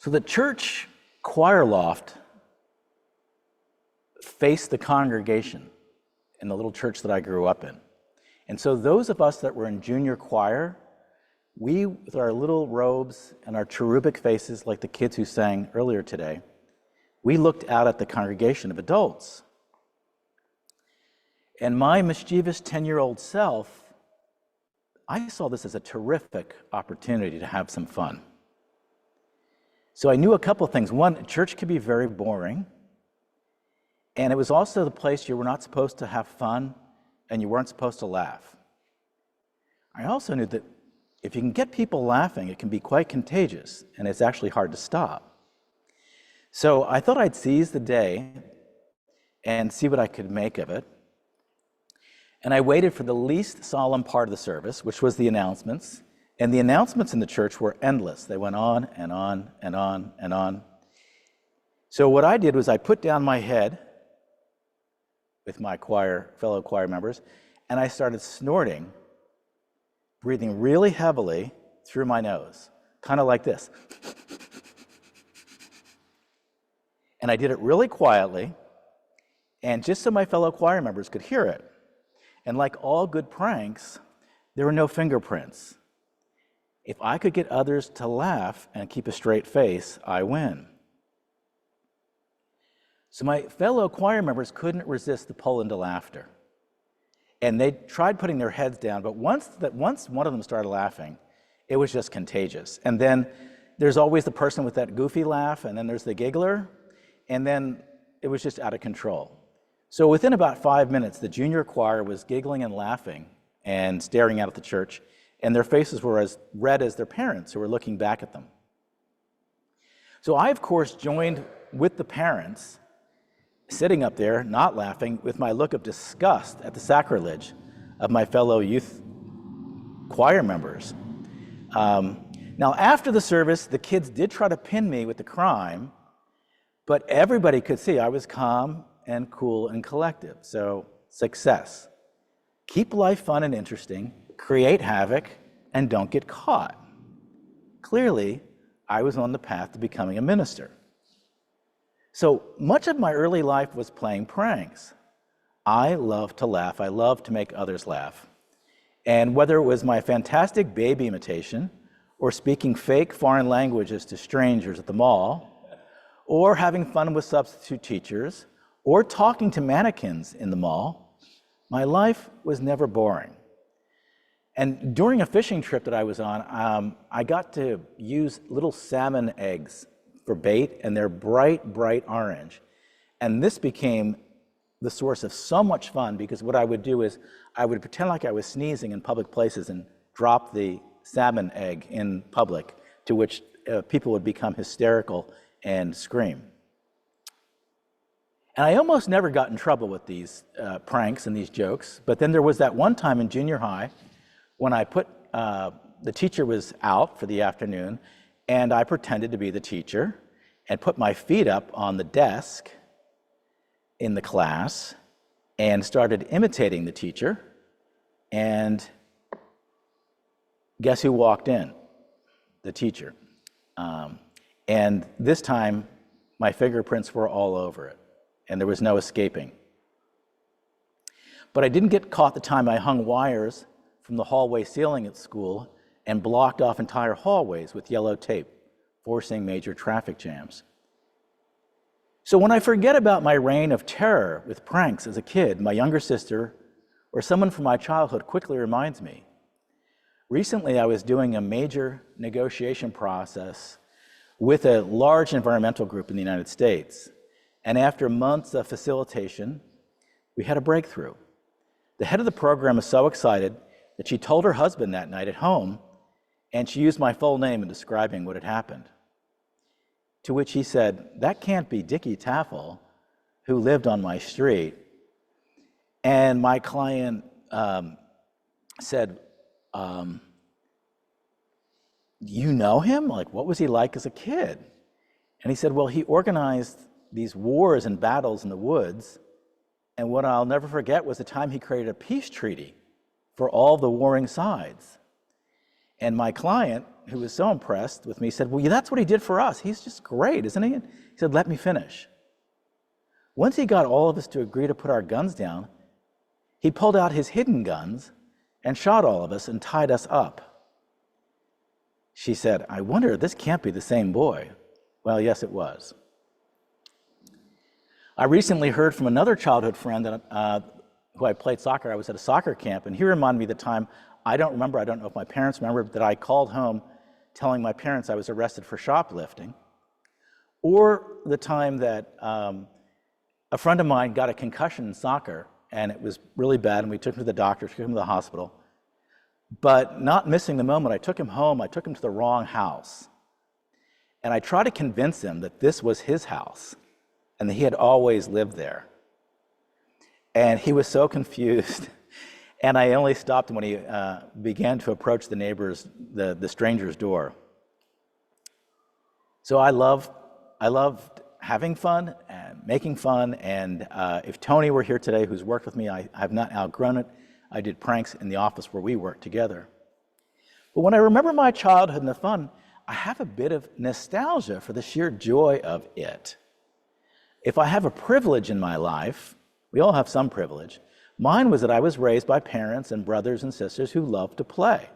So the church choir loft faced the congregation in the little church that I grew up in. And so those of us that were in junior choir, we, with our little robes and our cherubic faces, like the kids who sang earlier today, we looked out at the congregation of adults. And my mischievous 10-year-old self, I saw this as a terrific opportunity to have some fun. So I knew a couple of things. One, church could be very boring. And it was also the place you were not supposed to have fun and you weren't supposed to laugh. I also knew that if you can get people laughing, it can be quite contagious, and it's actually hard to stop. So I thought I'd seize the day and see what I could make of it. And I waited for the least solemn part of the service, which was the announcements. And the announcements in the church were endless. They went on and on and on and on. So what I did was I put down my head with my fellow choir members, and I started snorting, breathing really heavily through my nose, kind of like this. And I did it really quietly, and just so my fellow choir members could hear it. And like all good pranks, there were no fingerprints. If I could get others to laugh and keep a straight face, I win. So my fellow choir members couldn't resist the pull into laughter. And they tried putting their heads down, but once one of them started laughing, it was just contagious. And then there's always the person with that goofy laugh, and then there's the giggler, and then it was just out of control. So within about 5 minutes, the junior choir was giggling and laughing and staring out at the church, and their faces were as red as their parents who were looking back at them. So I, of course, joined with the parents, sitting up there, not laughing, with my look of disgust at the sacrilege of my fellow youth choir members. Now, after the service, the kids did try to pin me with the crime, but everybody could see I was calm and cool and collective. So, success. Keep life fun and interesting, create havoc, and don't get caught. Clearly, I was on the path to becoming a minister. So much of my early life was playing pranks. I love to laugh. I love to make others laugh. And whether it was my fantastic baby imitation, or speaking fake foreign languages to strangers at the mall, or having fun with substitute teachers, or talking to mannequins in the mall, my life was never boring. And during a fishing trip that I was on, I got to use little salmon eggs for bait, and they're bright, bright orange. And this became the source of so much fun, because what I would do is I would pretend like I was sneezing in public places and drop the salmon egg in public, to which people would become hysterical and scream. And I almost never got in trouble with these pranks and these jokes, but then there was that one time in junior high when I put, the teacher was out for the afternoon, and I pretended to be the teacher and put my feet up on the desk in the class and started imitating the teacher. And guess who walked in? The teacher. And this time, my fingerprints were all over it, and there was no escaping. But I didn't get caught the time I hung wires from the hallway ceiling at school and blocked off entire hallways with yellow tape, forcing major traffic jams. So when I forget about my reign of terror with pranks as a kid, my younger sister or someone from my childhood quickly reminds me. Recently, I was doing a major negotiation process with a large environmental group in the United States. And after months of facilitation, we had a breakthrough. The head of the program was so excited that she told her husband that night at home, and she used my full name in describing what had happened. To which he said, "That can't be Dickie Tafel, who lived on my street." And my client said, "You know him? Like, what was he like as a kid?" And he said, "Well, he organized these wars and battles in the woods, and what I'll never forget was the time he created a peace treaty for all the warring sides." And my client who was so impressed with me, said, well, that's what he did for us. He's just great, isn't he? He said, let me finish. Once he got all of us to agree to put our guns down, he pulled out his hidden guns and shot all of us and tied us up. She said, I wonder, this can't be the same boy. Well, yes, it was. I recently heard from another childhood friend who I played soccer. I was at a soccer camp, and he reminded me of the time, I don't know if my parents remember, that I called home telling my parents I was arrested for shoplifting, or the time that a friend of mine got a concussion in soccer, and it was really bad, and we took him to the doctor, took him to the hospital. But not missing the moment, I took him home, I took him to the wrong house. And I tried to convince him that this was his house, and that he had always lived there. And he was so confused. And I only stopped him when he began to approach the stranger's door. So I loved having fun and making fun. And if Tony were here today, who's worked with me, I have not outgrown it. I did pranks in the office where we worked together. But when I remember my childhood and the fun, I have a bit of nostalgia for the sheer joy of it. If I have a privilege in my life, we all have some privilege, mine was that I was raised by parents and brothers and sisters who loved to play.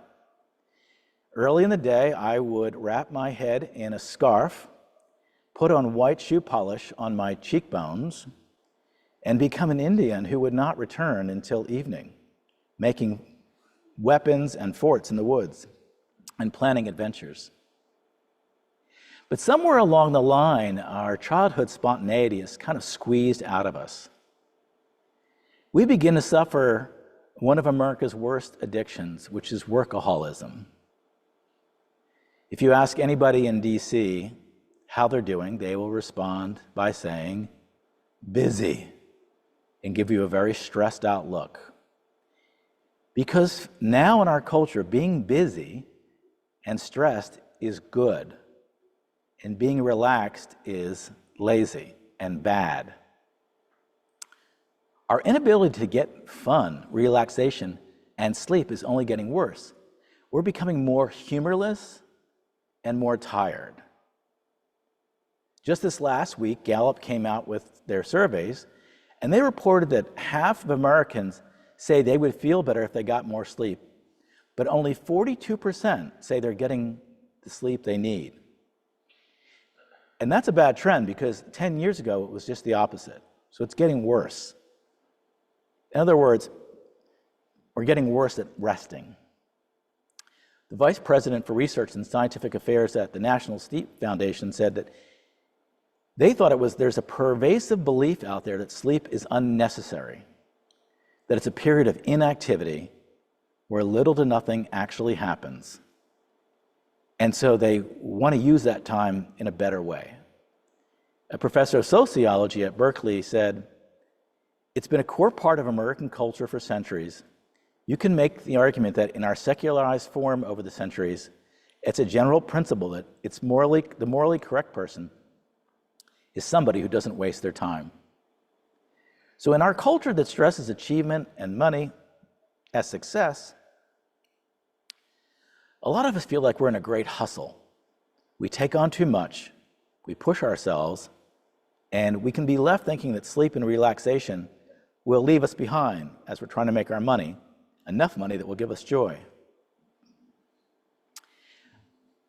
Early in the day, I would wrap my head in a scarf, put on white shoe polish on my cheekbones, and become an Indian who would not return until evening, making weapons and forts in the woods and planning adventures. But somewhere along the line, our childhood spontaneity is kind of squeezed out of us. We begin to suffer one of America's worst addictions, which is workaholism. If you ask anybody in DC how they're doing, they will respond by saying, busy, and give you a very stressed out look. Because now in our culture, being busy and stressed is good, and being relaxed is lazy and bad. Our inability to get fun, relaxation, and sleep is only getting worse. We're becoming more humorless and more tired. Just this last week, Gallup came out with their surveys, and they reported that half of Americans say they would feel better if they got more sleep, but only 42% say they're getting the sleep they need. And that's a bad trend, because 10 years ago, it was just the opposite. So it's getting worse. In other words, we're getting worse at resting. The Vice President for Research and Scientific Affairs at the National Sleep Foundation said that they thought there's a pervasive belief out there that sleep is unnecessary, that it's a period of inactivity where little to nothing actually happens. And so they want to use that time in a better way. A professor of sociology at Berkeley said, it's been a core part of American culture for centuries. You can make the argument that in our secularized form over the centuries, it's a general principle that the morally correct person is somebody who doesn't waste their time. So in our culture that stresses achievement and money as success, a lot of us feel like we're in a great hustle. We take on too much, we push ourselves, and we can be left thinking that sleep and relaxation will leave us behind as we're trying to make our money, enough money that will give us joy.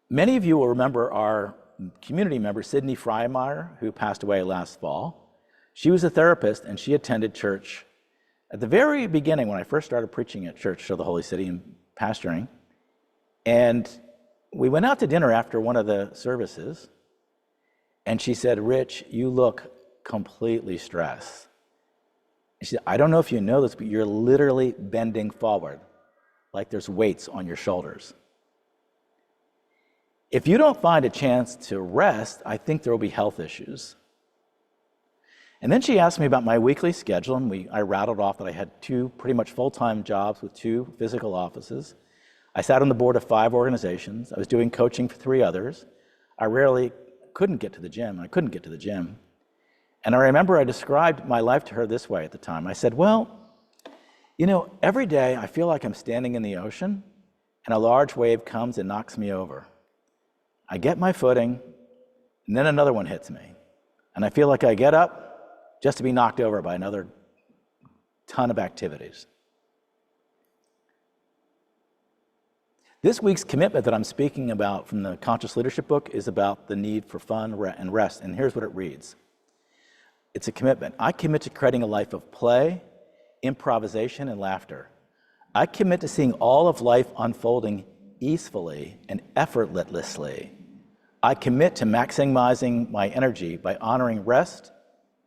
Many of you will remember our community member, Sydney Freimeyer, who passed away last fall. She was a therapist, and she attended church at the very beginning when I first started preaching at Church of the Holy City and pastoring. And we went out to dinner after one of the services, and she said, Rich, you look completely stressed. And she said, I don't know if you know this, but you're literally bending forward, like there's weights on your shoulders. If you don't find a chance to rest, I think there will be health issues. And then she asked me about my weekly schedule, and I rattled off that I had 2 pretty much full-time jobs with 2 physical offices. I sat on the board of 5 organizations. I was doing coaching for 3 others. I couldn't get to the gym. And I remember I described my life to her this way at the time. I said, well, every day I feel like I'm standing in the ocean, and a large wave comes and knocks me over. I get my footing, and then another one hits me. And I feel like I get up just to be knocked over by another ton of activities. This week's commitment that I'm speaking about from the Conscious Leadership book is about the need for fun and rest, and here's what it reads. It's a commitment. I commit to creating a life of play, improvisation, and laughter. I commit to seeing all of life unfolding easefully and effortlessly. I commit to maximizing my energy by honoring rest,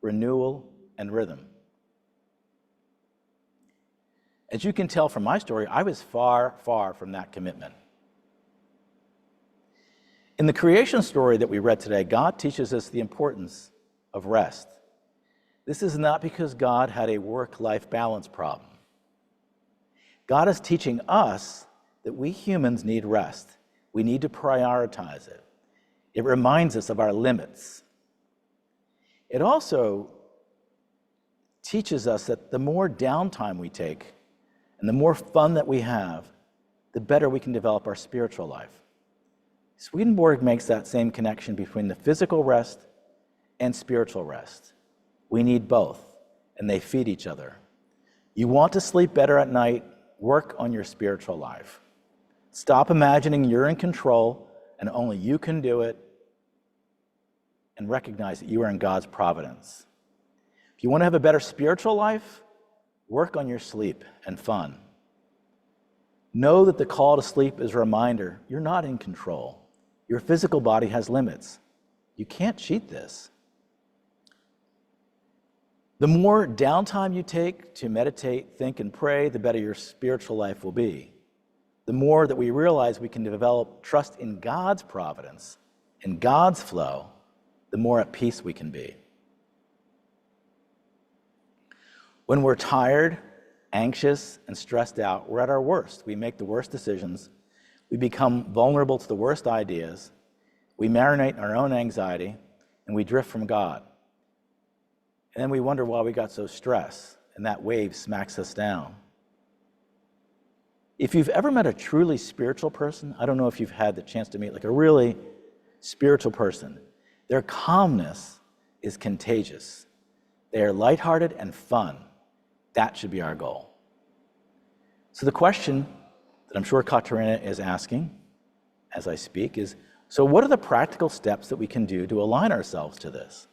renewal, and rhythm. As you can tell from my story, I was far, far from that commitment. In the creation story that we read today, God teaches us the importance of rest. This is not because God had a work-life balance problem. God is teaching us that we humans need rest. We need to prioritize it. It reminds us of our limits. It also teaches us that the more downtime we take and the more fun that we have, the better we can develop our spiritual life. Swedenborg makes that same connection between the physical rest and spiritual rest. We need both, and they feed each other. You want to sleep better at night, work on your spiritual life. Stop imagining you're in control and only you can do it, and recognize that you are in God's providence. If you want to have a better spiritual life, work on your sleep and fun. Know that the call to sleep is a reminder you're not in control. Your physical body has limits. You can't cheat this. The more downtime you take to meditate, think, and pray, the better your spiritual life will be. The more that we realize we can develop trust in God's providence, in God's flow, the more at peace we can be. When we're tired, anxious, and stressed out, we're at our worst. We make the worst decisions. We become vulnerable to the worst ideas. We marinate in our own anxiety, and we drift from God. And then we wonder why we got so stressed, and that wave smacks us down. If you've ever met a truly spiritual person, I don't know if you've had the chance to meet like a really spiritual person, their calmness is contagious. They are lighthearted and fun. That should be our goal. So the question that I'm sure Katerina is asking as I speak is, so what are the practical steps that we can do to align ourselves to this?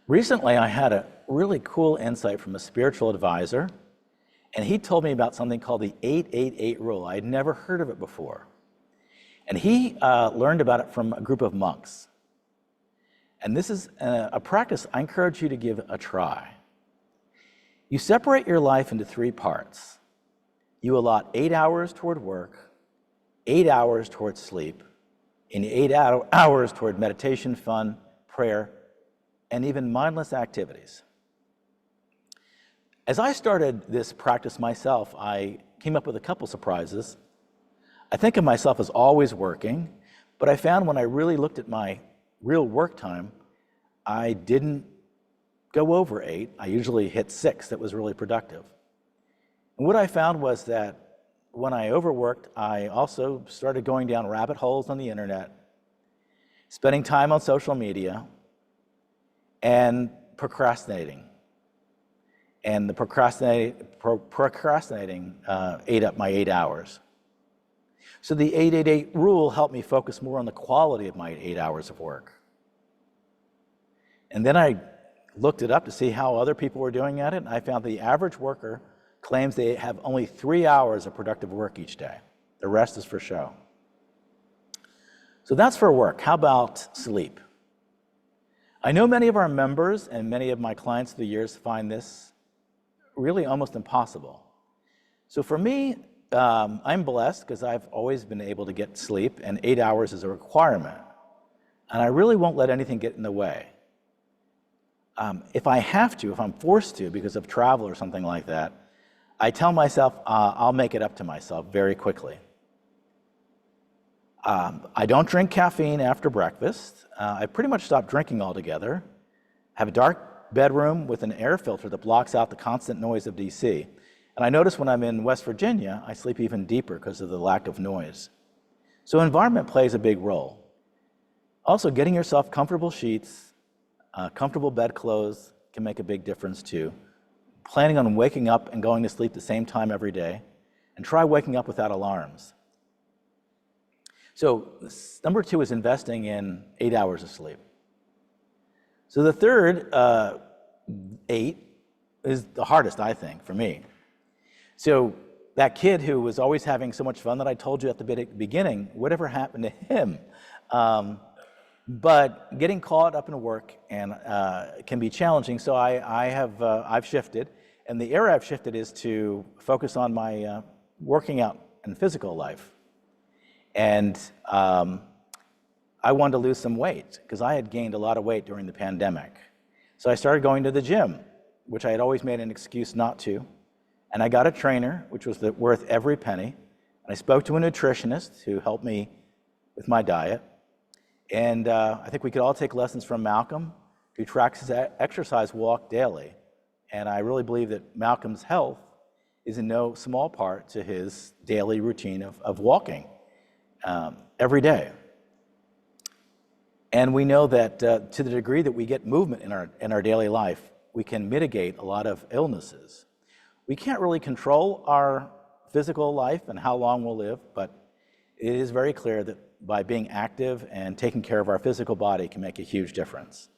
Recently, I had a really cool insight from a spiritual advisor, and he told me about something called the 888 rule. I had never heard of it before. And he learned about it from a group of monks. And this is a practice I encourage you to give a try. You separate your life into 3 parts. You allot 8 hours toward work, 8 hours toward sleep, and 8 hours toward meditation, fun, prayer, and even mindless activities. As I started this practice myself, I came up with a couple surprises. I think of myself as always working, but I found when I really looked at my real work time, I didn't go over 8. I usually hit 6. That was really productive. And what I found was that when I overworked, I also started going down rabbit holes on the internet, spending time on social media, and procrastinating. And the procrastinating ate up my 8 hours. So the 888 rule helped me focus more on the quality of my 8 hours of work. And then I looked it up to see how other people were doing at it, and I found the average worker claims they have only 3 hours of productive work each day. The rest is for show. So that's for work. How about sleep? I know many of our members and many of my clients through the years find this really almost impossible. So for me, I'm blessed because I've always been able to get sleep, and 8 hours is a requirement. And I really won't let anything get in the way. If I have to, if I'm forced to because of travel or something like that, I tell myself I'll make it up to myself very quickly. I don't drink caffeine after breakfast. I pretty much stopped drinking altogether. Have a dark bedroom with an air filter that blocks out the constant noise of DC. And I notice when I'm in West Virginia, I sleep even deeper because of the lack of noise. So environment plays a big role. Also, getting yourself comfortable sheets, comfortable bedclothes can make a big difference too. Planning on waking up and going to sleep the same time every day, and try waking up without alarms. So number 2 is investing in 8 hours of sleep. So the third 8 is the hardest, I think, for me. So that kid who was always having so much fun that I told you at the beginning, whatever happened to him? But getting caught up in work and can be challenging. So I've shifted, and the area I've shifted is to focus on my working out and physical life. And I wanted to lose some weight because I had gained a lot of weight during the pandemic. So I started going to the gym, which I had always made an excuse not to. And I got a trainer, which was worth every penny. And I spoke to a nutritionist who helped me with my diet. And I think we could all take lessons from Malcolm, who tracks his exercise walk daily. And I really believe that Malcolm's health is in no small part to his daily routine of walking every day. And we know that to the degree that we get movement in our daily life, we can mitigate a lot of illnesses. We can't really control our physical life and how long we'll live, but it is very clear that by being active and taking care of our physical body can make a huge difference.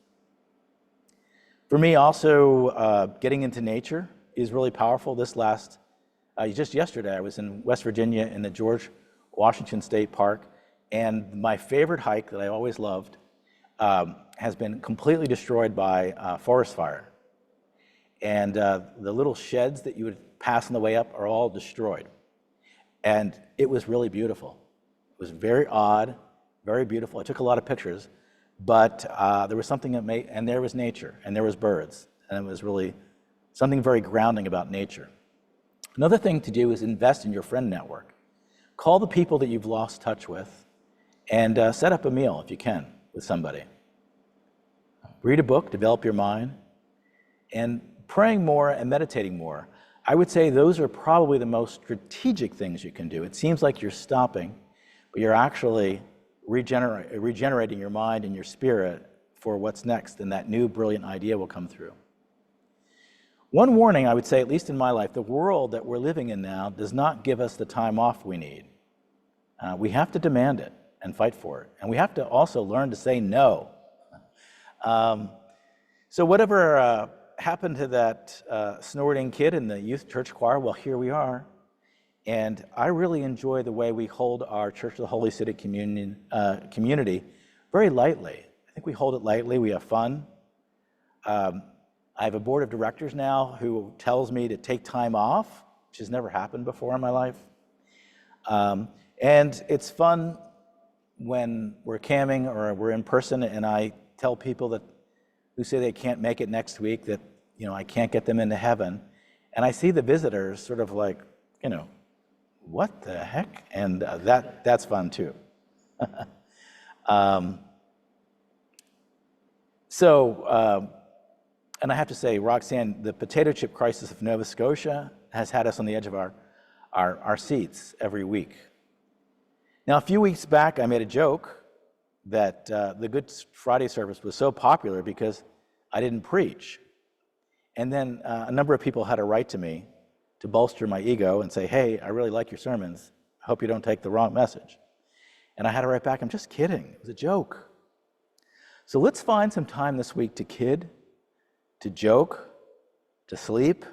For me also, getting into nature is really powerful. Just yesterday, I was in West Virginia in the George Washington State Park, and my favorite hike that I always loved has been completely destroyed by forest fire. And the little sheds that you would pass on the way up are all destroyed. And it was really beautiful. It was very odd, very beautiful. I took a lot of pictures, but there was something and there was nature, and there was birds, and it was really something very grounding about nature. Another thing to do is invest in your friend network. Call the people that you've lost touch with, and set up a meal if you can with somebody. Read a book, develop your mind, and praying more and meditating more. I would say those are probably the most strategic things you can do. It seems like you're stopping, but you're actually regenerating your mind and your spirit for what's next, and that new brilliant idea will come through. One warning I would say, at least in my life, the world that we're living in now does not give us the time off we need. We have to demand it and fight for it. And we have to also learn to say no. So whatever happened to that snorting kid in the youth church choir, well, here we are. And I really enjoy the way we hold our Church of the Holy City community very lightly. I think we hold it lightly, we have fun. I have a board of directors now who tells me to take time off, which has never happened before in my life. And it's fun when we're camming or we're in person, and I tell people who say they can't make it next week that, I can't get them into heaven. And I see the visitors sort of like, what the heck? And that's fun too. And I have to say, Roxanne, the potato chip crisis of Nova Scotia has had us on the edge of our seats every week. Now, a few weeks back, I made a joke that the Good Friday service was so popular because I didn't preach. And then a number of people had to write to me to bolster my ego and say, hey, I really like your sermons. I hope you don't take the wrong message. And I had to write back, I'm just kidding. It was a joke. So let's find some time this week to kid, to joke, to sleep,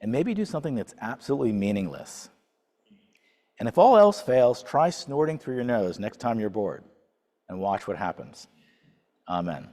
and maybe do something that's absolutely meaningless. And if all else fails, try snorting through your nose next time you're bored and watch what happens. Amen.